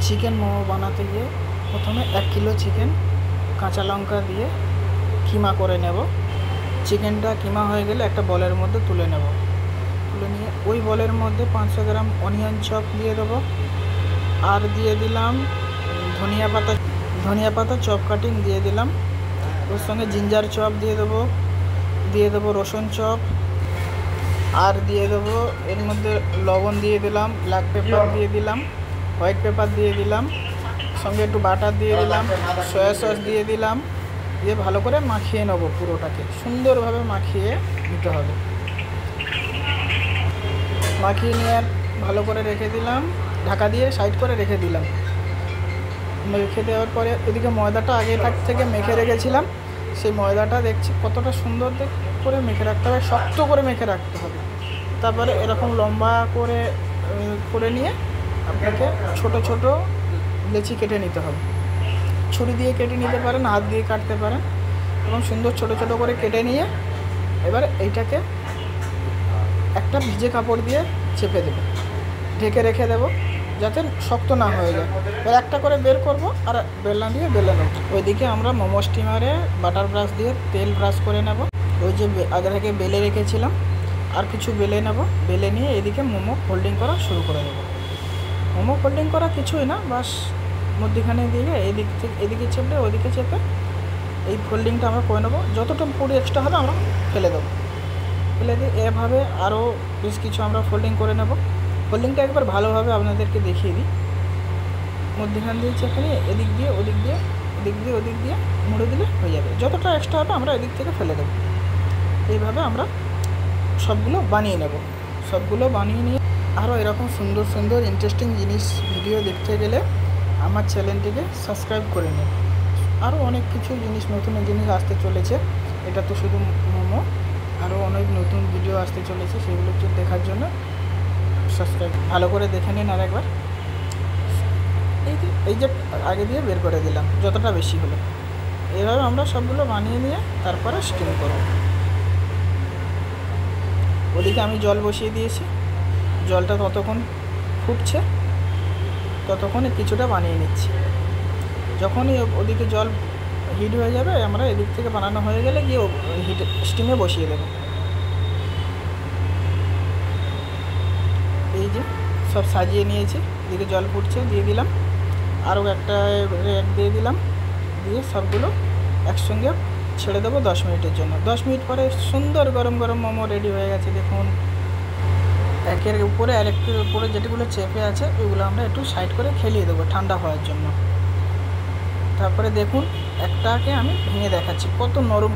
Chicken momo বানাতে গিয়ে প্রথমে 1 কিলো চিকেন কাঁচা লঙ্কা দিয়ে কিমা করে নেব। চিকেনটা কিমা হয়ে গেলে একটা বলের মধ্যে তুলে নেব। তুলে নিয়ে ওই বলের মধ্যে 500 গ্রাম অনিয়ন চপ দিয়ে দেবো, আর দিয়ে দিলাম ধনিয়া পাতা চপ কাটিং দিয়ে দিলাম। ওর সঙ্গে জিঞ্জার চপ দিয়ে দেবো রসুন চপ, আর দিয়ে দেবো এর মধ্যে লবণ দিয়ে দিলাম, ব্ল্যাক পেপার দিয়ে দিলাম, হোয়াইট পেপার দিয়ে দিলাম, সঙ্গে একটু বাটার দিয়ে দিলাম, সয়া সস দিয়ে দিলাম। দিয়ে ভালো করে মাখিয়ে নেব, পুরোটাকে সুন্দরভাবে মাখিয়ে নিতে হবে। মাখিয়ে নিয়ে ভালো করে রেখে দিলাম, ঢাকা দিয়ে সাইড করে রেখে দিলাম। রেখে দেওয়ার পরে ওদিকে ময়দাটা আগে থেকে মেখে রেখেছিলাম। সেই ময়দাটা দেখছি কতটা সুন্দর করে মেখে রাখতে হবে, শক্ত করে মেখে রাখতে হবে। তারপরে এরকম লম্বা করে নিয়ে আপনাকে ছোট ছোট লেচি কেটে নিতে হবে। ছুরি দিয়ে কেটে নিতে পারেন, হাত দিয়ে কাটতে পারেন, এবং সুন্দর ছোট ছোট করে কেটে নিয়ে এবার এইটাকে একটা ভিজে কাপড় দিয়ে চেপে দেবো, ঢেকে রেখে দেবো যাতে শক্ত না হয়ে যায়। এবার একটা করে বের করব আর বেলনা দিয়ে বেলে নেব। ওইদিকে আমরা মোমো স্টিমারে বাটার ব্রাশ দিয়ে তেল ব্রাশ করে নেব। ওই যে আগে থেকে বেলে রেখেছিলাম আর কিছু বেলে নেব। বেলে নিয়ে এদিকে মোমো ফোল্ডিং করা শুরু করে দেবো। মোমো ফোল্ডিং করা কিছুই না, বাস মধ্যখানে দিয়ে এদিক থেকে এদিকে চেপে ওদিকে চেপে এই ফোল্ডিংটা আমরা করে নেবো। যতটা পুরো এক্সট্রা হবে আমরা ফেলে দেবো। ফেলে দিয়ে এভাবে আরও বেশ কিছু আমরা ফোল্ডিং করে নেব। ফোল্ডিংটা একবার ভালোভাবে আপনাদেরকে দেখিয়ে দিই। মধ্যখান দিয়ে চেপে নিয়ে এদিক দিয়ে ওদিক দিয়ে ওদিক দিয়ে মুড়ে দিলে হয়ে যাবে। যতটা এক্সট্রা হবে আমরা এদিক থেকে ফেলে দেবো। এইভাবে আমরা সবগুলো বানিয়ে নেব। সবগুলো বানিয়ে নিয়ে আরও এরকম সুন্দর সুন্দর ইন্টারেস্টিং ভিডিও দেখতে গেলে আমার চ্যানেলটিকে সাবস্ক্রাইব করে নিন। আরও অনেক কিছু নতুন জিনিস আসতে চলেছে। এটা তো শুধু মোমো, আরও অনেক নতুন ভিডিও আসতে চলেছে, সেগুলো দেখার জন্য সাবস্ক্রাইব ভালো করে দেখে নিন। আর একবার এই যে আগে দিয়ে বের করে দিলাম যতটা বেশি হলো। এভাবে আমরা সবগুলো বানিয়ে নিয়ে তারপরে স্টিম করব। ওদিকে আমি জল বসিয়ে দিয়েছি, জলটা ততক্ষণ ফুটছে, ততক্ষণে কিছুটা বানিয়ে নিচ্ছি। যখনই ওদিকে জল হিট হয়ে যাবে আমরা এদিক থেকে বানানো হয়ে গেলে গিয়ে স্টিমে বসিয়ে দেবো। এই যে সব সাজিয়ে নিয়েছি, এদিকে জল ফুটছে, দিয়ে দিলাম আরও একটা র্যাক দিয়ে দিলাম। দিয়ে সবগুলো একসঙ্গে ছেড়ে দেবো 10 মিনিটের জন্য। 10 মিনিট পরে সুন্দর গরম গরম মোমো রেডি হয়ে গেছে। দেখুন, একের উপরে আরেকটির উপরে যেগুলো চেপে আছে ওইগুলো আমরা একটু সাইড করে খেলিয়ে দেবো ঠান্ডা হওয়ার জন্য। তারপরে দেখুন একটাকে আমি ভেঙে দেখাচ্ছি কত নরম।